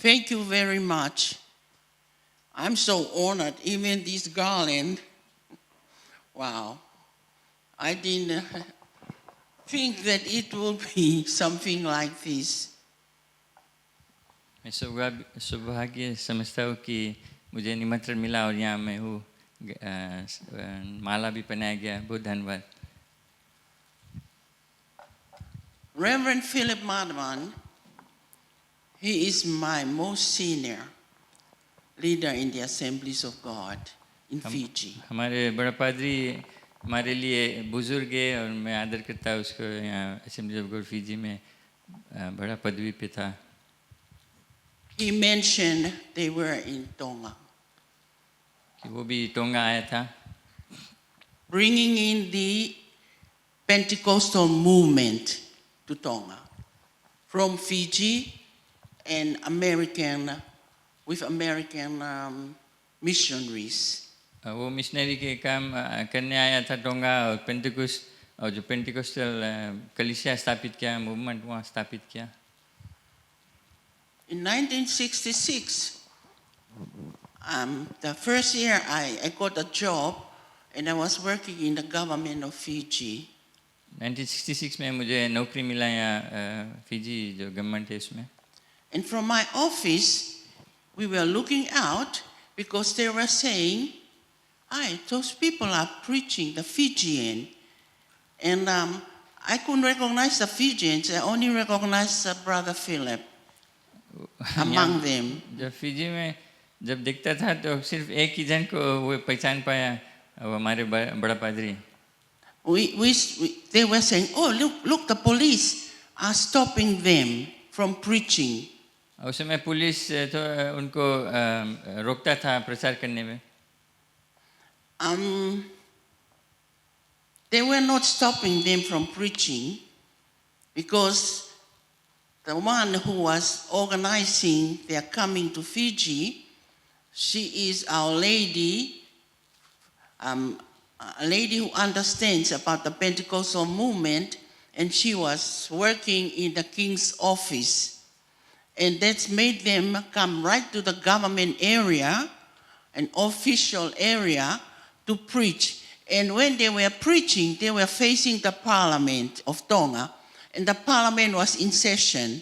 Thank you very much. I'm so honored, even this garland. Wow. I didn't think that it will be something like this. मैं सौभाग्य समझता हूँ कि मुझे निमंत्रण मिला और यहाँ मैं हूँ, माला भी पहनाया गया, बहुत धन्यवाद। Reverend Philip Madhavan, he is my most senior leader in the Assemblies of God in Fiji. हमारे बड़ा पादरी हमारे लिए बुजुर्ग है और मैं आदर करता हूँ उसको। यहाँ असेंबली ऑफ गॉड फिजी में बड़ा पदवी पे था। He mentioned they were in Tonga, कि वो भी टोंगा आया था, bringing in the Pentecostal movement to Tonga from Fiji and with American missionaries. वो मिशनरी के काम करने आया था टोंगा और पेंटिकोस्ट और जो पेंटिकोस्टल कलीसिया स्थापित किया, मूवमेंट वहाँ स्थापित किया। In 1966, the first year I got a job and I was working in the government of Fiji. 1966 में मुझे नौकरी मिला यहाँ फिजी जो गवर्नमेंट है उसमें। And from my office, we were looking out because they were saying, those people are preaching the Fijian. And I couldn't recognize the Fijians, I only recognized Brother Philip among them. जब Fiji में जब दिखता था तो सिर्फ एक ही जन को वो पहचान पाया, वो हमारे बड़ा पादरी। They were saying, look, the police are stopping them from preaching. उस समय पुलिस तो उनको रोकता था प्रचार करने में। They were not stopping them from preaching because the one who was organizing their coming to Fiji, she is our lady, a lady who understands about the Pentecostal movement, and she was working in the king's office. And that's made them come right to the government area, an official area, to preach. And when they were preaching, they were facing the parliament of Tonga, and the parliament was in session.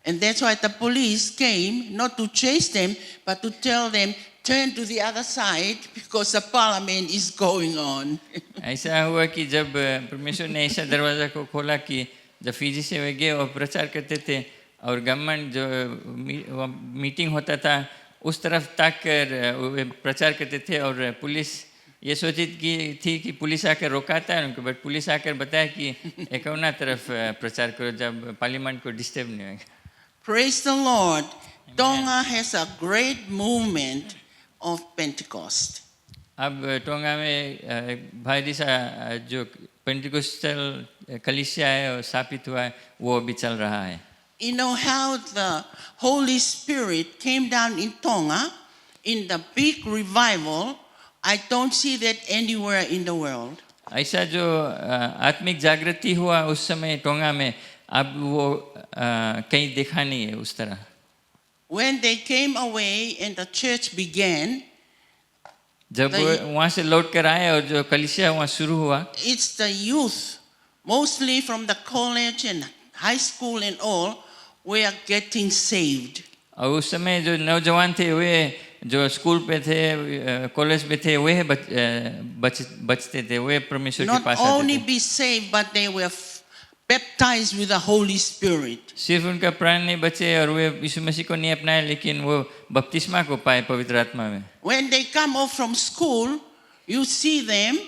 And that's why the police came, not to chase them, but to tell them, turn to the other side because the parliament is going on. ऐसा हुआ कि जब परमेश्वर ने ऐसा दरवाज़ा को खोला कि जब फिजी से वे गए और प्रचार करते थे और गवर्नमेंट जो मीटिंग होता था उस तरफ ताक कर वे प्रचार करते थे और पुलिस ये सोची थी कि पुलिस आकर रोकाता है उनको, बट पुलिस आकर बताया कि एक और तरफ प्रचार करो जब पार्लियामेंट को डिस्टर्ब नहीं होगा। Praise the Lord. Tonga has a great movement of Pentecost. अब टोंगा में भारी सा जो पेंटिकोस्टल कलीसिया है और स्थापित हुआ है वो अभी चल रहा है। You know how the Holy Spirit came down in Tonga in the big revival? I don't see that anywhere in the world. ऐसा जो आत्मिक जागृति हुआ उस समय टोंगा में अब वो कहीं देखा नहीं है उस तरह। When they came away and the church began, जब वहाँ से लौट कर आए और जो कलीसिया वहाँ शुरू हुआ, it's the youth, mostly from the college and high school and all, were getting saved. और उस समय जो नौजवान थे वे जो स्कूल पे थे कॉलेज पे थे वे बचते थे, वे परमेश्वर के पास आते थे। Not only be saved, but they were baptized with the Holy Spirit. सिर्फ उनका प्राण नहीं बचे और वे यीशु मसीह को नहीं अपनाए लेकिन वो बपतिस्मा को पाए पवित्र आत्मा में। When they come off from school, you see them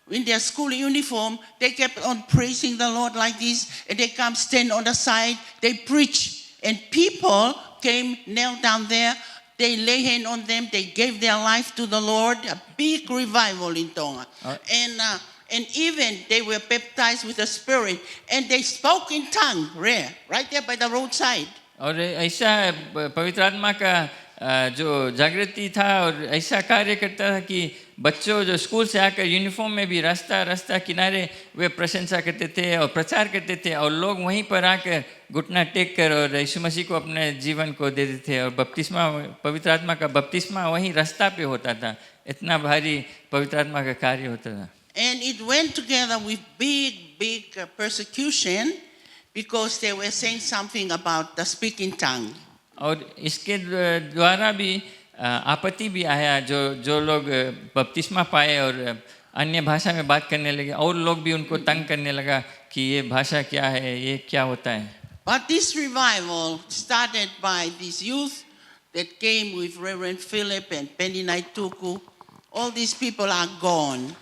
in their school uniform, they kept on praising the Lord like this, and they come stand on the side, they preach, and people came, knelt down there, they lay hand on them, they gave their life to the Lord, a big revival in Tonga. And even they were baptized with the Spirit, and they spoke in tongue, right there by the roadside. और ऐसा पवित्र आत्मा का जो जागृति था और ऐसा कार्य करता था कि बच्चों जो स्कूल से आकर यूनिफॉर्म में भी रास्ता रास्ता किनारे वे प्रशंसा करते थे और प्रचार करते थे और लोग वहीं पर आकर घुटना टेक कर और यीशु मसीह को अपने जीवन को दे देते थे और बपतिस्मा पवित्र आत्मा का बपतिस्मा वहीं रास्ता पे होता था। इतना भारी पवित्र आत्मा का कार्य होता था। And it went together with big persecution because they were saying something about the speaking tongue. और इसके द्वारा भी आपत्ति भी आया जो लोग बपतिस्मा पाए और अन्य भाषा में बात करने लगे और लोग भी उनको तंग करने लगा कि ये भाषा क्या है, ये क्या होता है। But this revival started by this youth that came with Reverend Philip and Penny Naituku. All these people are gone.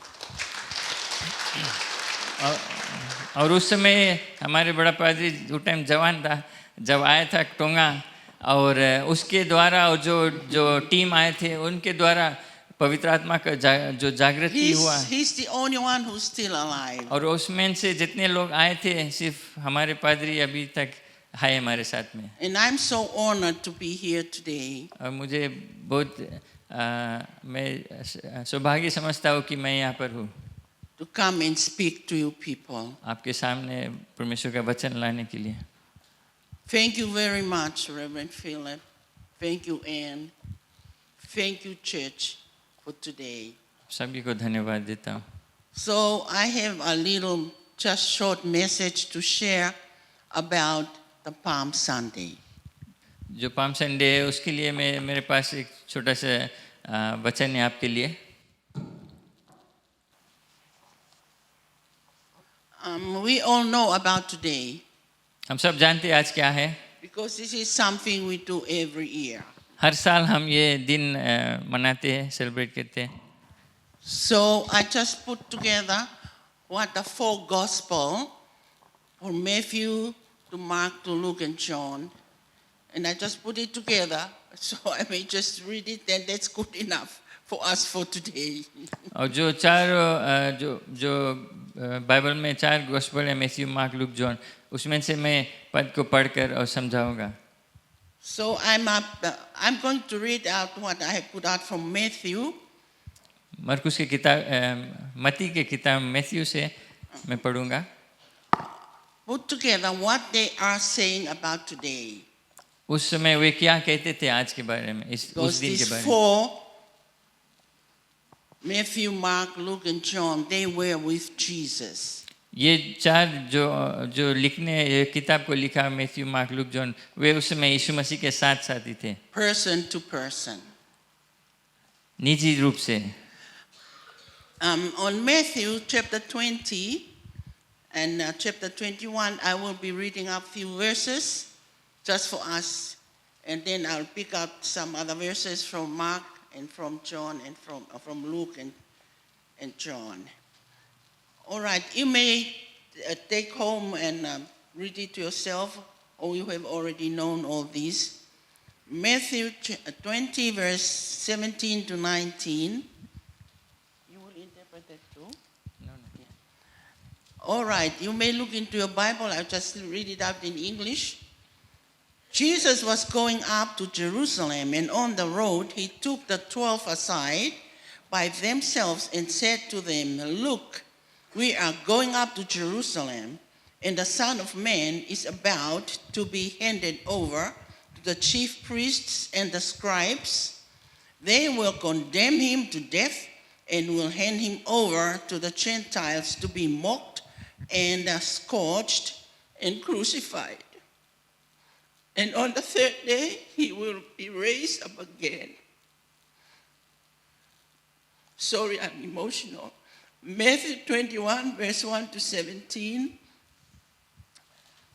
और उस समय हमारे बड़ा पादरी उस टाइम जवान था जब आया था टोंगा और उसके द्वारा और जो टीम आए थे उनके द्वारा पवित्र आत्मा का जो जागृति हुआ। He's the only one who's still alive. और उसमें से जितने लोग आए थे सिर्फ हमारे पादरी अभी तक है हमारे साथ में। And I'm so honored to be here today. और मुझे बहुत मैं सौभाग्य समझता हूँ कि मैं यहाँ पर हूँ। To come and speak to you people. आपके सामने परमेश्वर का वचन लाने के लिए। Thank you very much, Reverend Philip. Thank you, Anne. Thank you, church, for today. सभी को धन्यवाद देता हूँ। So I have a little, just short message to share about the Palm Sunday. जो पाम संडे है उसके लिए मेरे पास एक छोटा सा वचन है आपके लिए। We all know about today. हम सब जानते हैं आज क्या है। Because this is something we do every year. हर साल हम ये दिन मनाते हैं, सेलिब्रेट करते हैं। So I just put together what the four gospel from Matthew to Mark to Luke and John, and I just put it together. So I may just read it, and that's good enough for us for today. और जो चार जो Bible में चार gospel है, Matthew, mark, look, John, उसमें से मैं पद को पढ़कर और समझाऊंगा। So I'm going to read out what I have put out from Matthew. मरकुस की किताब, मती के किताब मैथ्यू से मैं पढ़ूंगा। Put together what they are saying about today. उस समय वे क्या कहते थे आज के बारे में, उस दिन के बारे में। Four, Matthew, Mark, Luke, and John, they were with Jesus. ये चार जो लिखने किताब को लिखा मैथ्यू, मार्क, लूक, जॉन, वे उस समय यीशु मसीह के साथ साथ ही थे। Person to person. निजी रूप से। On Matthew chapter 20 and chapter 21, I will be reading a few verses just for us, and then I'll pick up some other verses from Mark and from John and from Luke and John. All right, you may take home and read it to yourself, or you have already known all these. Matthew 20, verse 17 to 19. You will interpret that too? No. Yeah. All right, you may look into your Bible. I'll just read it out in English. Jesus was going up to Jerusalem, and on the road he took the 12 aside by themselves and said to them, "Look, we are going up to Jerusalem, and the Son of Man is about to be handed over to the chief priests and the scribes. They will condemn him to death and will hand him over to the Gentiles to be mocked and scourged and crucified. And on the third day, he will be raised up again." Sorry, I'm emotional. Matthew 21, verse 1 to 17.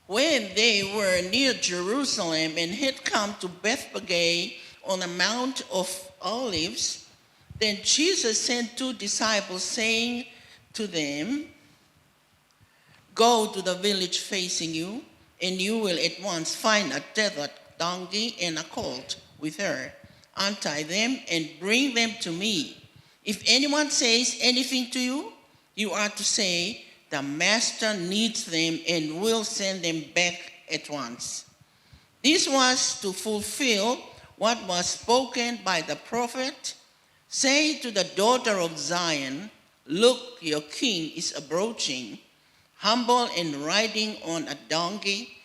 When they were near Jerusalem and had come to Bethphage on the Mount of Olives, then Jesus sent two disciples, saying to them, "Go to the village facing you, and you will at once find a tethered donkey and a colt with her. Untie them and bring them to me. If anyone says anything to you, you are to say, 'The master needs them and will send them back at once.'" This was to fulfill what was spoken by the prophet, Say to the daughter of Zion, look, your king is approaching, humble and riding on a donkey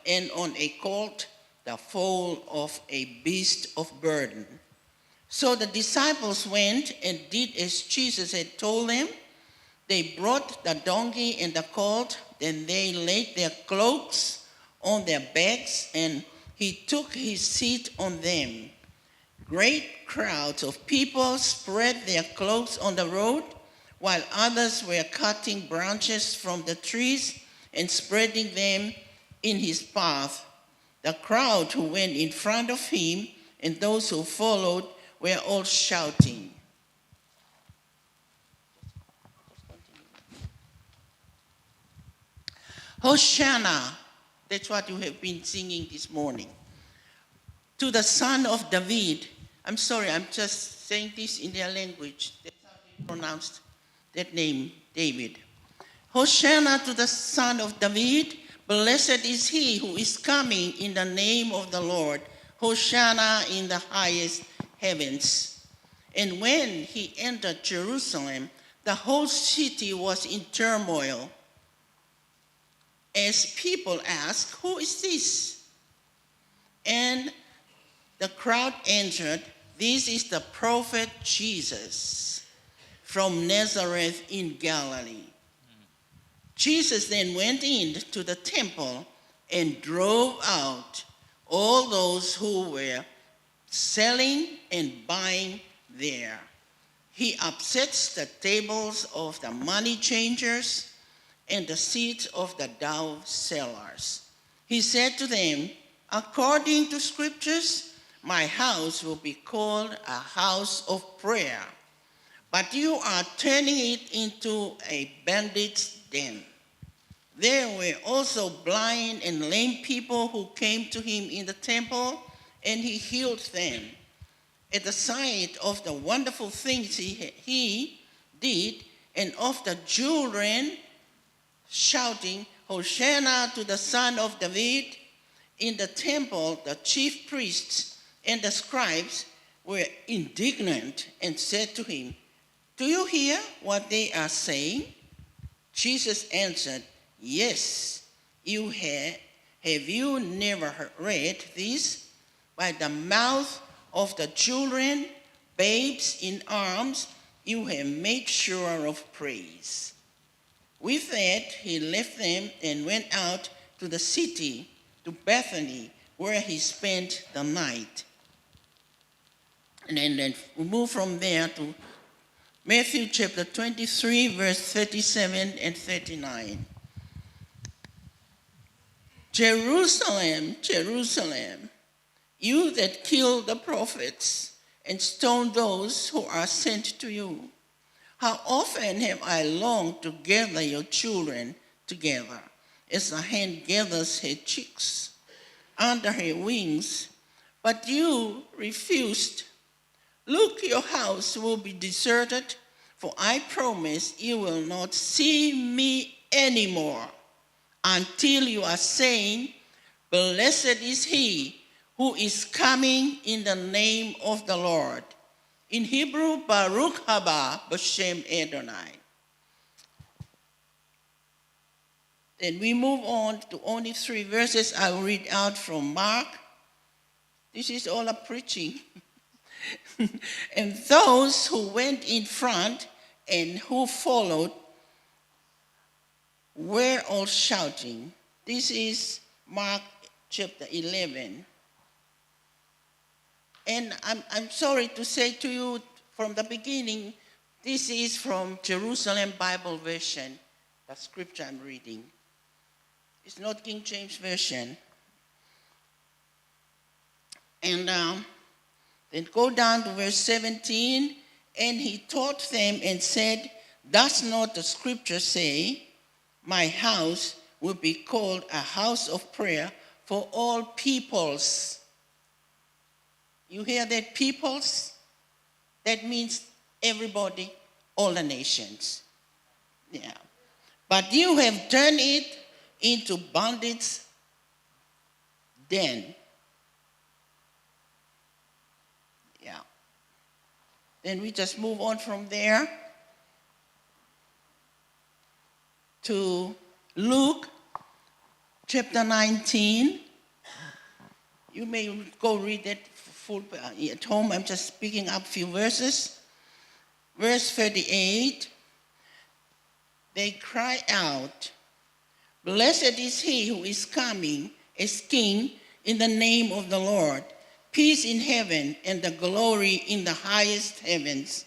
and on a colt, the foal of a beast of burden. So the disciples went and did as Jesus had told them. They brought the donkey and the colt, then they laid their cloaks on their backs, and he took his seat on them. Great crowds of people spread their cloaks on the road, while others were cutting branches from the trees and spreading them in his path. The crowd who went in front of him and those who followed were all shouting. Hosanna, that's what you have been singing this morning. To the Son of David. I'm sorry, I'm just saying this in their language. That's how they pronounced that name, David. Hosanna to the Son of David. Blessed is he who is coming in the name of the Lord. Hosanna in the highest heavens. And when he entered Jerusalem, the whole city was in turmoil. As people asked, who is this? And the crowd answered, this is the prophet Jesus from Nazareth in Galilee. Jesus then went into the temple and drove out all those who were selling and buying there. He upsets the tables of the money changers and the seats of the dove sellers. He said to them, according to scriptures, my house will be called a house of prayer, but you are turning it into a bandit's den. There were also blind and lame people who came to him in the temple, and he healed them. At the sight of the wonderful things he did, and of the children shouting, Hosanna to the Son of David, in the temple, the chief priests and the scribes were indignant and said to him, do you hear what they are saying? Jesus answered, yes, you have. Have you never read this? By the mouth of the children, babes in arms, you have made sure of praise. With that, he left them and went out to the city, to Bethany, where he spent the night. And then we move from there to Matthew chapter 23, verse 37 and 39. Jerusalem, Jerusalem, you that kill the prophets and stone those who are sent to you. How often have I longed to gather your children together, as a hen gathers her chicks under her wings, but you refused. Look, your house will be deserted, for I promise you will not see me anymore until you are saying, blessed is he who is coming in the name of the Lord. In Hebrew, Baruch haba b'shem Adonai. Then we move on to only 3 verses. I will read out from Mark. This is all a preaching. And those who went in front and who followed were all shouting. This is Mark chapter 11. And I'm sorry to say to you from the beginning, this is from Jerusalem Bible Version, the scripture I'm reading. It's not King James Version. And then go down to verse 17. And he taught them and said, does not the scripture say, my house will be called a house of prayer for all peoples? You hear that, peoples? That means everybody, all the nations. Yeah. But you have turned it into bandits' den. Yeah. Then we just move on from there to Luke chapter 19. You may go read that full at home. I'm just picking up a few verses. Verse 38, they cry out, "Blessed is he who is coming as king in the name of the Lord. Peace in heaven and the glory in the highest heavens."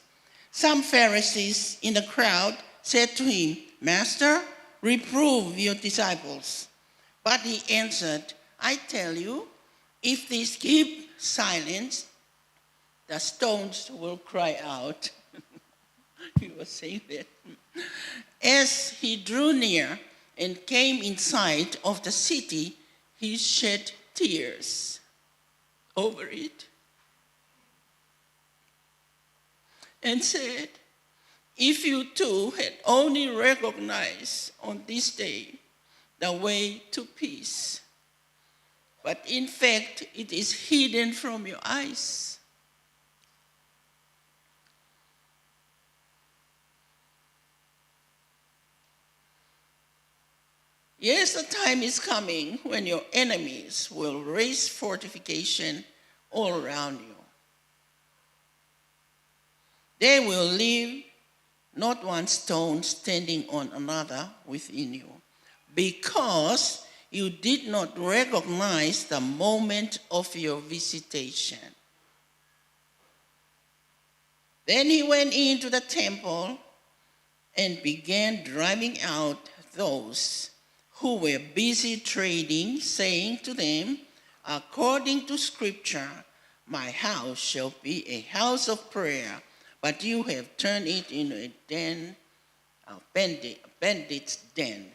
Some Pharisees in the crowd said to him, "Master, reprove your disciples." But he answered, "I tell you, if they keep silence, the stones will cry out." He was saying that. As he drew near and came in sight of the city, he shed tears over it and said, "If you too had only recognized on this day the way to peace, but in fact it is hidden from your eyes." Yes, the time is coming when your enemies will raise fortification all around you. They will leave not one stone standing on another within you, because you did not recognize the moment of your visitation. Then he went into the temple and began driving out those who were busy trading, saying to them, "According to Scripture, my house shall be a house of prayer, but you have turned it into a den, a bandit's den."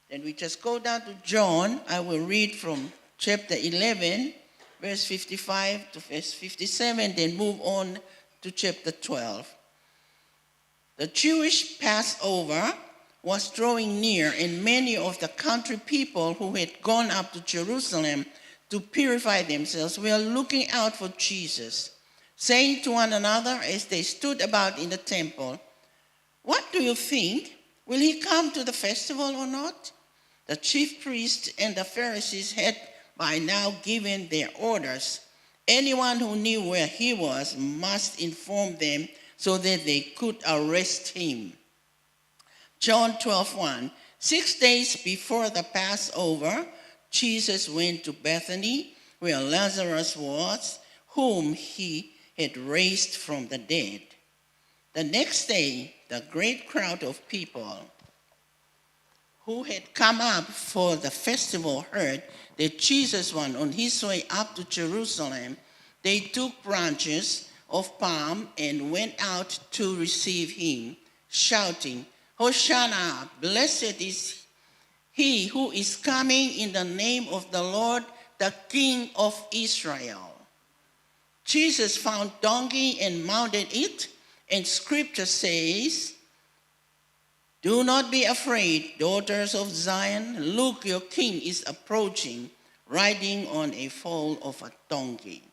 Then we just go down to John. I will read from chapter 11, verse 55 to verse 57, then move on to chapter 12. The Jewish Passover was drawing near, and many of the country people who had gone up to Jerusalem to purify themselves were looking out for Jesus, saying to one another as they stood about in the temple, "What do you think? Will he come to the festival or not?" The chief priests and the Pharisees had by now given their orders. Anyone who knew where he was must inform them so that they could arrest him. John 12:1. 6 days before the Passover, Jesus went to Bethany, where Lazarus was, whom he had raised from the dead. The next day, the great crowd of people who had come up for the festival heard that Jesus was on his way up to Jerusalem. They took branches of palm and went out to receive him, shouting, "Hosanna, blessed is he who is coming in the name of the Lord, the King of Israel." Jesus found donkey and mounted it, and Scripture says, "Do not be afraid, daughters of Zion. Look, your king is approaching, riding on a foal of a donkey."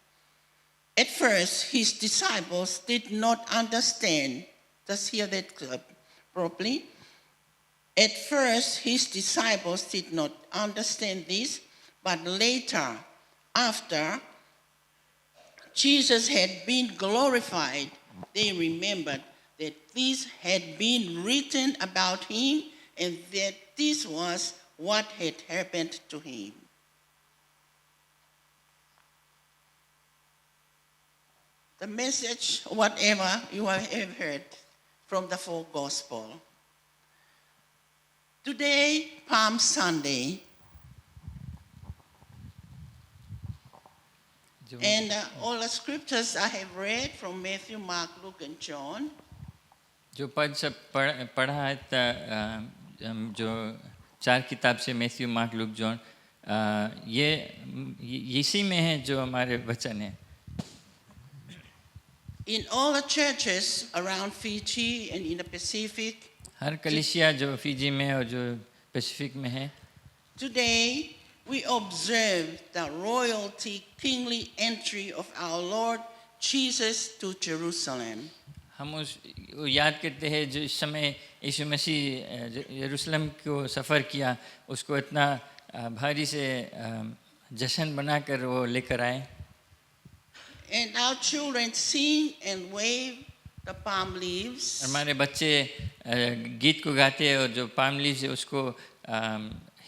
At first, his disciples did not understand. Just hear that properly. At first, his disciples did not understand this, but later, after Jesus had been glorified, they remembered that this had been written about him and that this was what had happened to him. The message, whatever you have heard from the full gospel. Today, Palm Sunday, and all the scriptures I have read from Matthew, Mark, Luke, and John. जो पद सब पढ़ा है जो चार किताब से Matthew, mark, look, John, ये इसी में है जो हमारे वचन है. In all the churches around Fiji and in the Pacific, हर कलीसिया जो फिजी में और जो पैसिफिक में है, today we observe the royalty, kingly entry of our Lord Jesus to Jerusalem. हम उस याद करते हैं जो इस समय यीशु मसीह यरूशलेम को सफ़र किया, उसको इतना भारी से जश्न बनाकर वो लेकर आए। And our children sing and wave the palm leaves. हमारे बच्चे गीत को गाते हैं और जो पाम लीव्स है उसको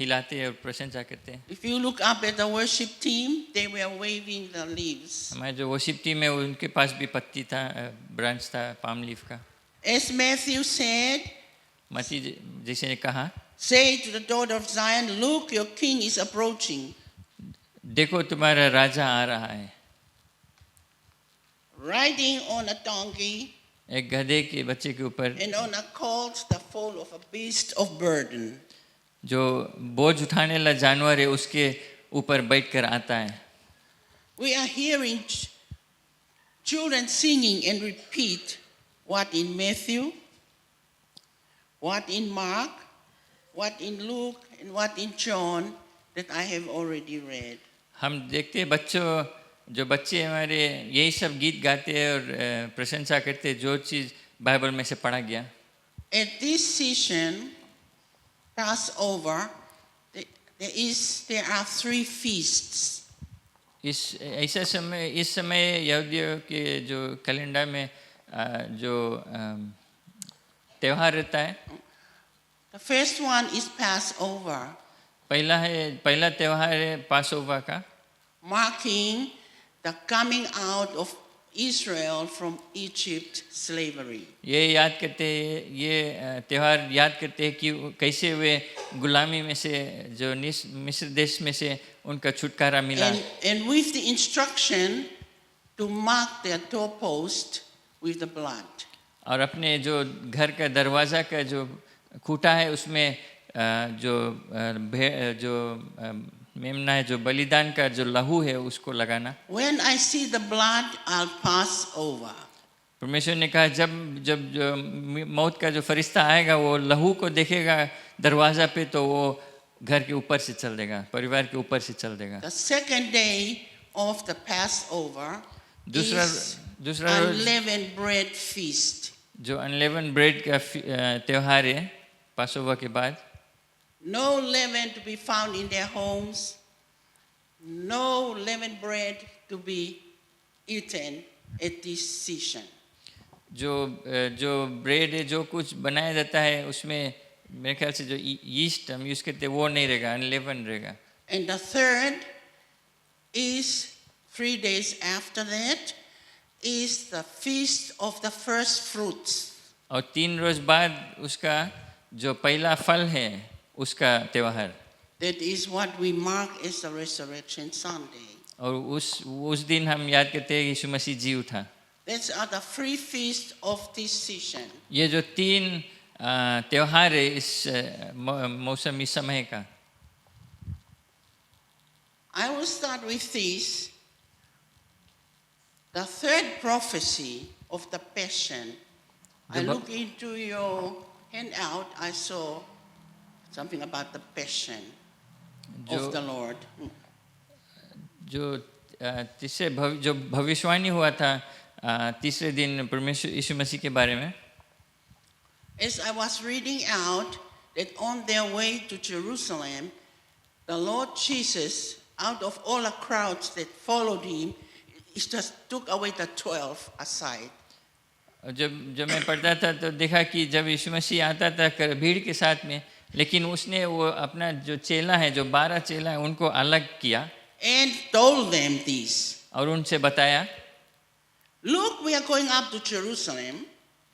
हिलाते हैं और प्रशंसा करते हैं। If you look up at the worship team, they were waving the leaves. हमारे जो वर्शिप टीम है उनके पास भी पत्ती था, ब्रांच था पाम लीफ का। As Matthew said, मसीह जैसे ने कहा, say to the daughter of Zion, look, your king is approaching. देखो तुम्हारा राजा आ रहा है, Riding on a donkey एक गधे के बच्चे के ऊपर, and on a colt, the foal of a beast of burden. जो बोझ उठाने वाला जानवर है उसके ऊपर बैठकर आता है। We are hearing children singing and repeat what in Matthew, what in Mark, what in Luke, and what in John that I have already read. हम देखते हैं जो बच्चे हमारे यही सब गीत गाते हैं और प्रशंसा करते हैं जो चीज़ बाइबल में से पढ़ा गया। At this season, Passover, there are 3 feasts. इस समय यहूदियों के जो कैलेंडर में जो त्योहार रहता है, The first one is Passover, पहला त्योहार है पासओवर का, marking the coming out of Israel from Egypt slavery. ये याद करते हैं, ये त्योहार याद करते हैं कि कैसे वे गुलामी में से जो मिस्र देश में से उनका छुटकारा मिला। And with the instruction to mark their doorpost with the blood. और अपने जो घर का दरवाज़ा का जो खूंटा है उसमें जो मेमना है, जो बलिदान का जो लहू है उसको लगाना। When I see the blood, I'll pass over. परमेश्वर ने कहा जब जो मौत का जो फरिश्ता आएगा वो लहू को देखेगा दरवाज़ा पे तो वो घर के ऊपर से चल देगा, परिवार के ऊपर से चल देगा। The second day of the Passover is दूसरा unleavened bread feast. जो अनलेवन ब्रेड का त्योहार है पासओवर के बाद। No leaven to be found in their homes. No leavened bread to be eaten at this season. जो ब्रेड है, जो कुछ बनाया जाता है उसमें मेरे ख्याल से जो यीस्ट हम यूज़ करते हैं वो नहीं रहेगा, अनलेवन रहेगा। And the third is 3 days after that is the feast of the first fruits. और 3 रोज बाद उसका जो पहला फल है उसका त्योहार। That is what we mark as the Resurrection Sunday. और उस दिन हम याद करते हैं यीशु मसीह जी उठा। These are the 3 feasts of this season. ये जो 3 त्योहार है इस मौसमी समय का। I will start with this. The third prophecy of the Passion. I look into your handout, I saw something about the Passion of the Lord. जो तीसरे जो भविष्यवाणी हुआ था तीसरे दिन परमेश्वर यीशु मसीह के बारे में। As I was reading out that on their way to Jerusalem, the Lord Jesus, out of all the crowds that followed him, he just took away the 12 aside. जब मैं पढ़ता था तो देखा कि जब यीशु मसीह आता था भीड़ के साथ में, लेकिन उसने वो अपना जो चेला है, जो 12 चेला है उनको अलग किया And told them this. और उनसे बताया, Look, we are going up to Jerusalem,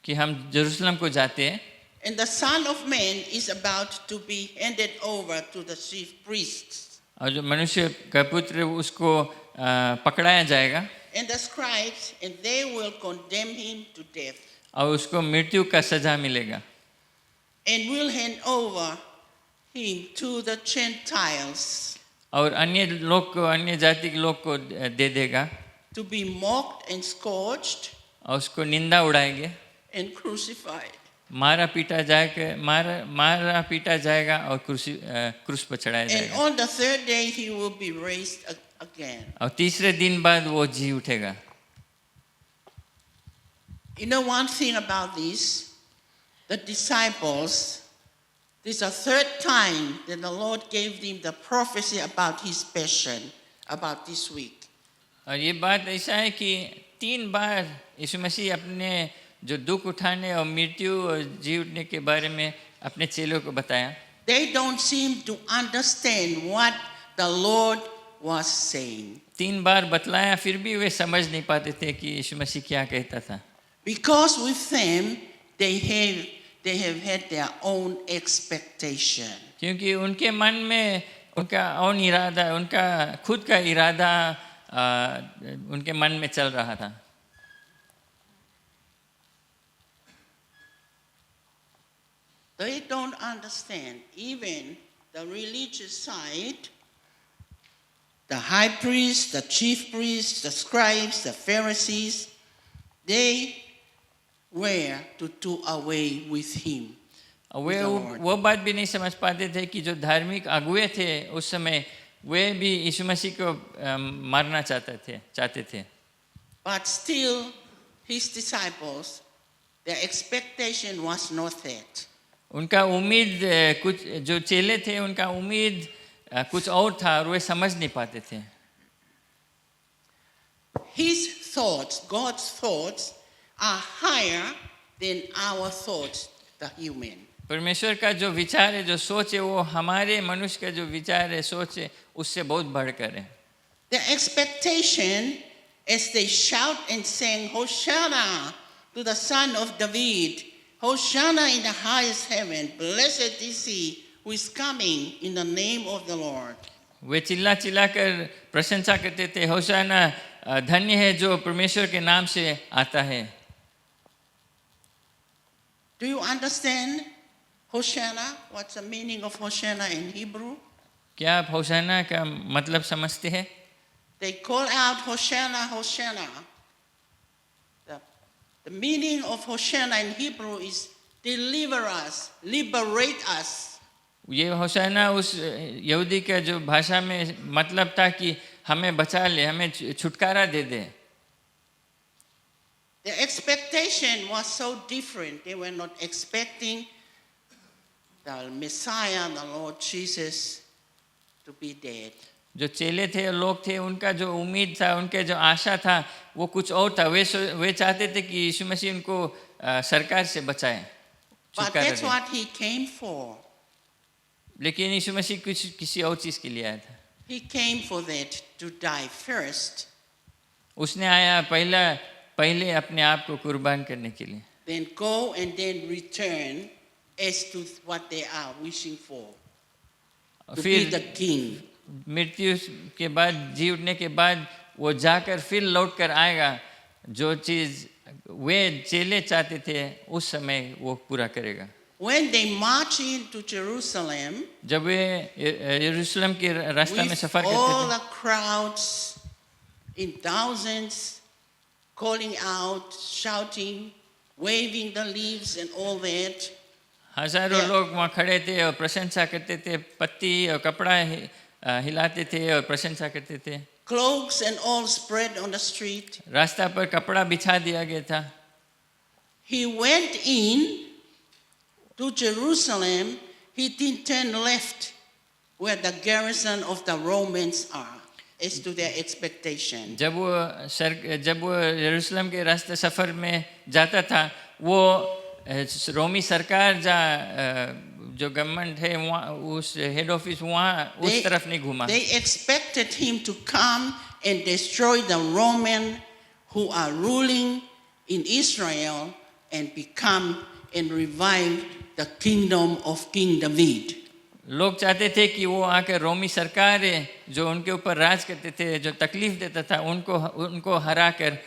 कि हम यरूशलेम को जाते हैं and the Son of Man is about to be handed over to the chief priests और जो मनुष्य का पुत्र उसको पकड़ाया जाएगा and the scribes, and they will condemn him to death और उसको मृत्यु का सजा मिलेगा and will hand over him to the Gentiles और अन्य लोग को, अन्य जाति के लोग को दे देगा to be mocked and scourged और उसको निंदा उड़ाएंगे, and crucified. मारा पीटा जाएगा और क्रूस पर चढ़ाया And जाएगा on the third day he will be raised again. और तीसरे दिन बाद वो जी उठेगा। You know one thing about this? The disciples, this is the third time that the Lord gave them the prophecy about his passion, about this week. और ये बात ऐसा है कि 3 बार यीशु मसीह अपने जो दुख उठाने और मृत्यु और जी उठने के बारे में अपने चेलों को बताया. They don't seem to understand what the Lord was saying. 3 बार बतलाया फिर भी वे समझ नहीं पाते थे कि यीशु मसीह क्या कहता था. Because with them, they have had their own expectation. क्योंकि उनके मन में उनका ओन इरादा, उनका खुद का इरादा उनके मन में चल रहा था. They don't understand even the religious side. The high priests, the chief priests, the scribes, the Pharisees, they were to do away with him. वे वो बात भी नहीं समझ पाते थे कि जो धार्मिक अगुए थे उस समय वे भी यीशु मसीह को मारना चाहते थे. But still, his disciples, their expectation was not that. उनका उम्मीद कुछ जो चेले थे उनका उम्मीद कुछ और था और वे समझ नहीं पाते थे. His thoughts, God's thoughts, are higher than our thoughts, the human. परमेश्वर का जो विचार है, जो सोच है, वो हमारे मनुष्य का जो विचार है, सोच है, उससे बहुत बढ़कर है. The expectation as they shout and sing, Hosanna to the Son of David, Hosanna in the highest heaven, blessed is he who is coming in the name of the Lord. वे चिल्ला चिल्ला कर प्रशंसा करते थे, होशाना धन्य है जो परमेश्वर के नाम से आता है. Do you understand Hosanna? What's the meaning of Hosanna in Hebrew? क्या आप होशाना का मतलब समझते हैं? They call out Hosanna, Hosanna. The meaning of Hosanna in Hebrew is deliver us, liberate us. ये होशाना उस यहूदी का जो भाषा में मतलब था कि हमें बचा ले, हमें छुटकारा दे दे. The expectation was so different. They were not expecting the Messiah, the Lord Jesus, to be dead. जो चेले थे, लोग थे, उनका जो उम्मीद था, उनके जो आशा था, वो कुछ और था. वे चाहते थे कि यीशु मसीह उनको सरकार से बचाए. But that's what he came for. लेकिन यीशु मसीह किसी और चीज के लिए आया था. He came for that, to die first. उसने आया पहले अपने आप को कुर्बान करने के लिए. Then go and then return as to what they are wishing for. To be the king. मृत्यु के बाद, जी उठने के बाद वो जाकर फिर लौट कर आएगा. जो चीज वे चेले चाहते थे उस समय वो पूरा करेगा. When they march into Jerusalem, जब वे यरूशलेम के रास्ते में सफर with all करते the crowds in thousands calling out, shouting, waving the leaves and all that, थे, हजारों लोग वहाँ खड़े थे और प्रशंसा करते थे, पत्ती और कपड़ा हिलाते थे और प्रशंसा करते थे. cloaks and all spread on the street. रास्ता पर कपड़ा बिछा दिया गया था. He went in to Jerusalem. He didn't turn left where the garrison of the Romans are as to their expectation. जब वो यरूशलेम के रास्ते सफर में जाता था, वो रोमी सरकार जो गवर्नमेंट है वहाँ, उस हेड ऑफिस वहाँ उस तरफ नहीं घूमा. They expected him to come and destroy the Roman who are ruling in Israel and become and revive the kingdom of King David. लोग चाहते थे कि वो आकर रोमी सरकार है जो उनके ऊपर राज करते थे, जो तकलीफ देता था, उनको हरा कर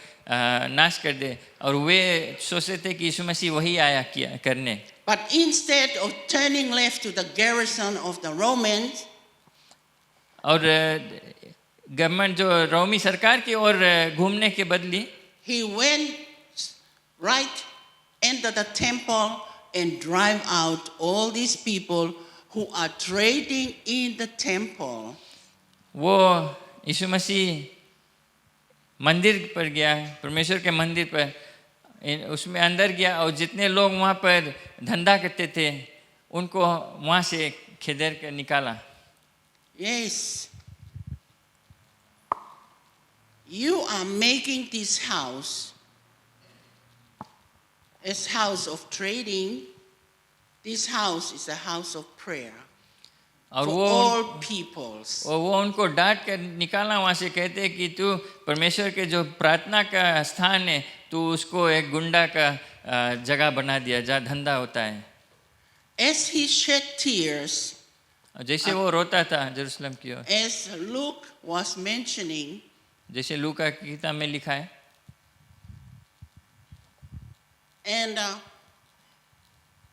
नाश कर दे. और वे सोचते थे कि यीशु मसीह वही आया किया करने. But instead of turning left to the garrison of the Romans, और गवर्नमेंट जो रोमी सरकार की ओर घूमने के बदली he went right into the temple and drive out all these people who are trading in the temple. वो यीशु मसीह मंदिर पर गया, परमेश्वर के मंदिर पर, उसमें अंदर गया और जितने लोग वहाँ पर धंधा करते थे उनको वहाँ से खदेड़ कर निकाला। Yes. You are making this house as house of trading. This house is a house of prayer और for वो all peoples. और वो उनको डांट कर निकाला वहाँ से, कहते हैं कि तू परमेश्वर के जो प्रार्थना का स्थान है तू उसको एक गुंडा का जगह बना दिया जहाँ धंधा होता है। As he shed tears, और जैसे वो रोता था जेरूसलम की ओर, as Luke was mentioning, जैसे लूका की किताब में लिखा है, and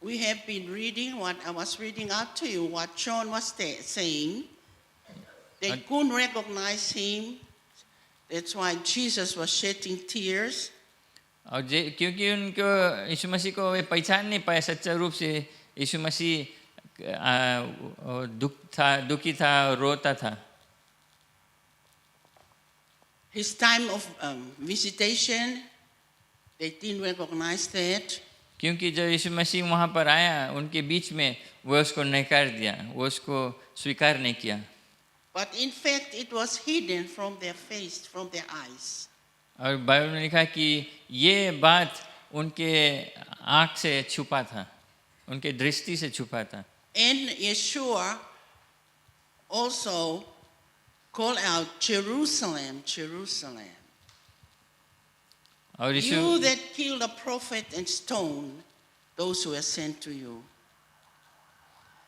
we have been reading what I was reading out to you, what John was saying. They couldn't recognize him. That's why Jesus was shedding tears. और क्योंकि उनको यीशु मसीह को वे पहचान नहीं पाए सच्चा रूप से, यीशु मसीह दुखी था, रोता था। His time of visitation, they didn't recognize that. क्योंकि जब यीशु मसीह वहाँ पर आया उनके बीच में वो उसको नकार दिया, वो उसको स्वीकार नहीं किया। But in fact, it was hidden from their face, from their eyes. और बाइबल में लिखा कि ये बात उनके आँख से छुपा था, उनके दृष्टि से छुपा था। And Yeshua also called out, Jerusalem, Jerusalem, और you that killed a prophet and stoned those who were sent to you.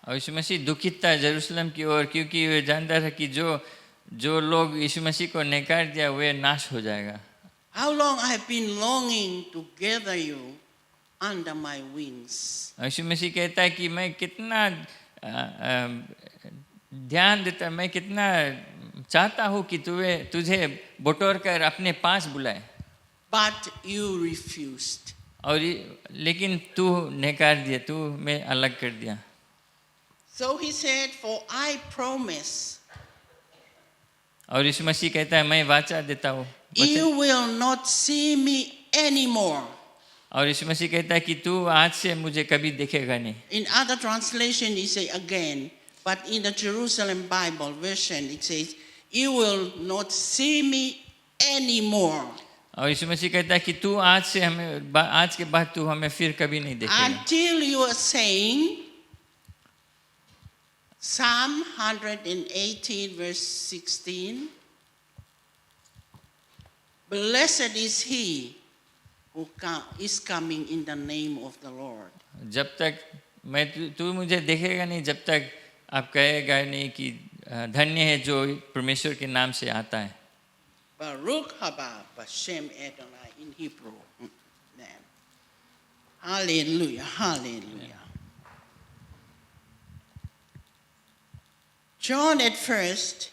और यीशु मसीह दुखित था जेरूसलम की ओर, क्योंकि वे जानता था कि जो लोग यीशु मसीह को नकार दिया वे नाश हो जाएगा। How long I have been longing to gather you under my wings. यीशु मसीह कहता है कि मैं कितना ध्यान देता, मैं कितना चाहता हूँ कि तुझे बटोर कर अपने पास बुलाए, But you refused. और लेकिन तू नकार दिया, तू मैं अलग कर दिया। So he said, for I promise, और यीशु मसीह कहता है मैं वाचा देता हूँ, you will not see me anymore. और यीशु मसीह कहता है कि तू आज से मुझे कभी देखेगा नहीं। In other translation, he say again, but in the Jerusalem Bible version, it says, you will not see me anymore. और यीशु मसीह कहता है कि तू आज से हमें, आज के बाद तू हमें फिर कभी नहीं देखेगा। Until you are saying, Psalm 118 verse 16, blessed is he who is coming in the name of the Lord. जब तक तू मुझे देखेगा नहीं, जब तक आप कहेगा नहीं कि धन्य है जो परमेश्वर के नाम से आता है। Baruch haba Bashem Adonai in Hebrew. Hallelujah, hallelujah. John at first,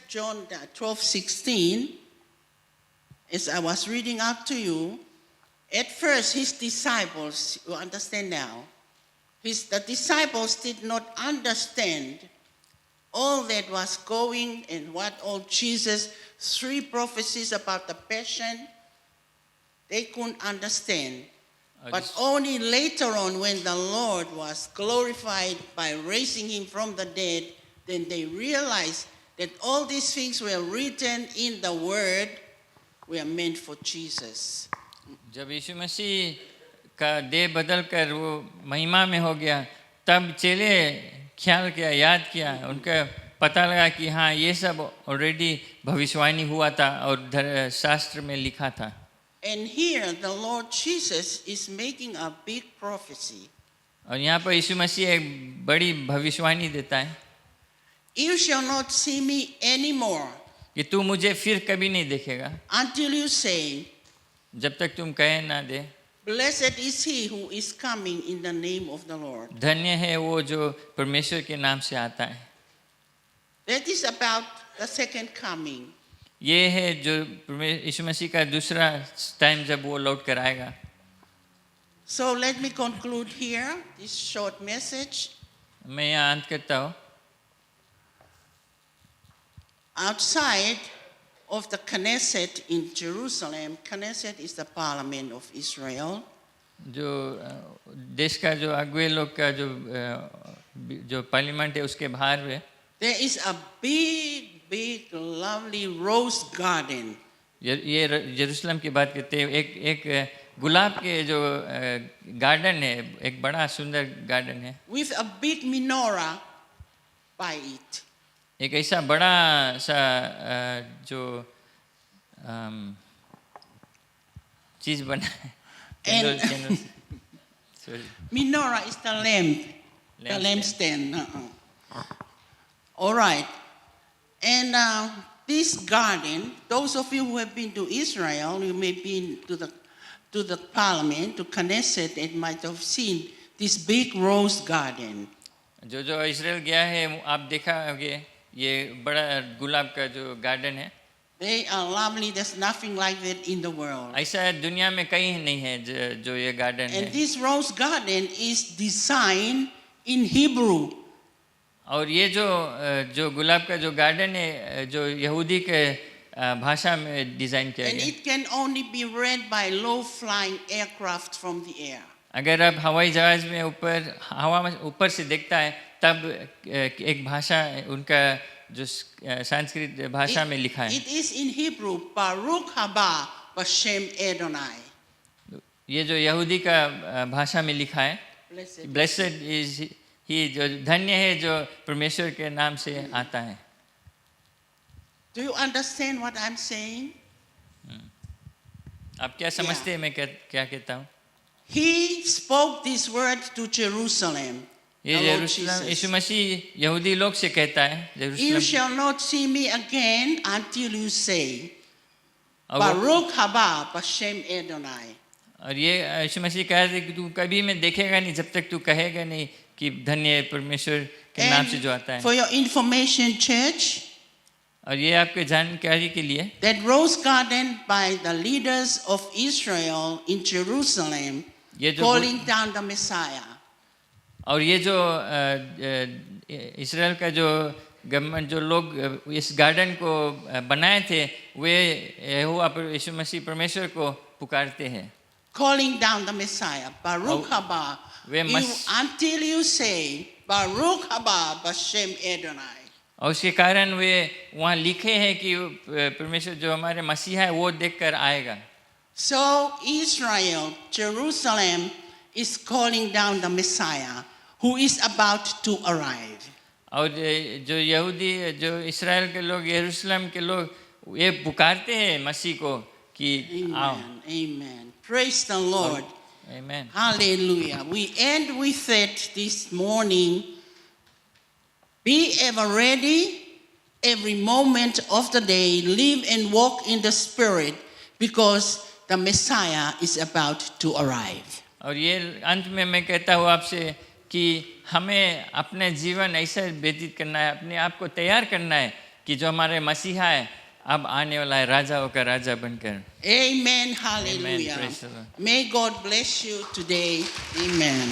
John 12:16, as I was reading out to you, at first his disciples, you understand now, the disciples did not understand all that was going and what all Jesus, 3 prophecies about the passion, they couldn't understand. But only later on, when the Lord was glorified by raising him from the dead, then they realized that all these things were written in the Word were meant for Jesus. जब यीशु मसीह का देह बदल कर वो महिमा में हो गया, तब चेले ख्याल किया, याद किया, उनका पता लगा कि हाँ ये सब ऑलरेडी भविष्यवाणी हुआ था और शास्त्र में लिखा था। And here the Lord Jesus is making a big prophecy. और यहाँ पर यीशु मसीह एक बड़ी भविष्यवाणी देता है, You shall not see me anymore कि तू मुझे फिर कभी नहीं देखेगा until you say, जब तक तुम कहे ना दे, blessed is he who is coming in the name of the Lord. धन्य है वो जो परमेश्वर के नाम से आता है। That is about the second coming. ये है जो यीशु मसीह का दूसरा टाइम जब वो लौट कर आएगा। So let me conclude here this short message. मैं यहाँ अंत करता हूँ। Outside, of the Knesset in Jerusalem. Knesset is the parliament of Israel. जो देश का जो अगुए लोग का जो पार्लियामेंट है उसके बाहर में There is a big, lovely rose garden. ये यरूशलेम की बात करते हैं एक गुलाब के जो गार्डन है एक बड़ा सुंदर गार्डन है With a big menorah by it. एक ऐसा बड़ा सा जो चीज बना है And- sorry Menorah is the lamp, the lampstand. All right. And this garden, those of you who have been to Israel, you may have been to the parliament, to Knesset, and might have seen this big rose garden. जो Israel गया है आप देखा होगे ये बड़ा गुलाब का जो गार्डन है They are lovely. There's nothing like that in the world. ऐसा दुनिया में कहीं नहीं है जो ये गार्डन है And this rose garden is designed in Hebrew. और ये जो गुलाब का जो गार्डन है जो यहूदी के भाषा में डिजाइन किया And गया it can only be read by low-flying aircraft from the air. अगर आप हवाई जहाज में हवा में ऊपर से देखता है तब एक भाषा उनका जो संस्कृत भाषा में लिखा है It is in Hebrew, Baruch haba b'shem Adonai. ये जो यहूदी का भाषा में लिखा है Blessed. ब्लेसेड इज ही जो धन्य है जो परमेश्वर के नाम से आता है Do you understand what I'm saying? आप क्या समझते हैं मैं क्या कहता हूँ He spoke this word to Jerusalem. ये the Lord यरूशलेम Jesus. यीशु मसीह यहूदी लोग से कहता है You यरूशलेम shall not see me again until you say, और वो- Baruch haba b'shem Adonai. और ये यीशु मसीह कहा था कि तू कभी मैं देखेगा नहीं जब तक तू कहेगा नहीं कि धन्य है परमेश्वर के नाम से जो आता And है for your information, church, और ये आपके जानकारी के लिए that rose garden by the leaders of Israel in Jerusalem, ये जो calling down the Messiah. और ये जो इसराइल का जो गवर्नमेंट जो लोग इस गार्डन को बनाए थे वे यहोवा यीशु मसीह परमेश्वर को पुकारते हैं Calling down the Messiah. Baruch haba. we must- Until you say, Baruch haba b'shem Adonai. और उसके कारण वे वहाँ लिखे हैं कि परमेश्वर जो हमारे मसीहा है वो देखकर आएगा So Israel, Jerusalem, is calling down the Messiah who is about to arrive. और जो यहूदी जो इसराइल के लोग यरूशलेम के लोग ये पुकारते हैं मसीह को कि आओ Amen. Amen. Praise the Lord. आमीन Hallelujah. We end with it this morning. Be ever ready every moment of the day. Live and walk in the Spirit because the Messiah is about to arrive. और ये अंत में मैं कहता हूँ आपसे कि हमें अपने जीवन ऐसा व्यतीत करना है अपने आप को तैयार करना है कि जो हमारे मसीहा है अब आने वाला है राजाओं का राजा बनकर Amen. Hallelujah. Praise the Lord. May God bless you today. Amen.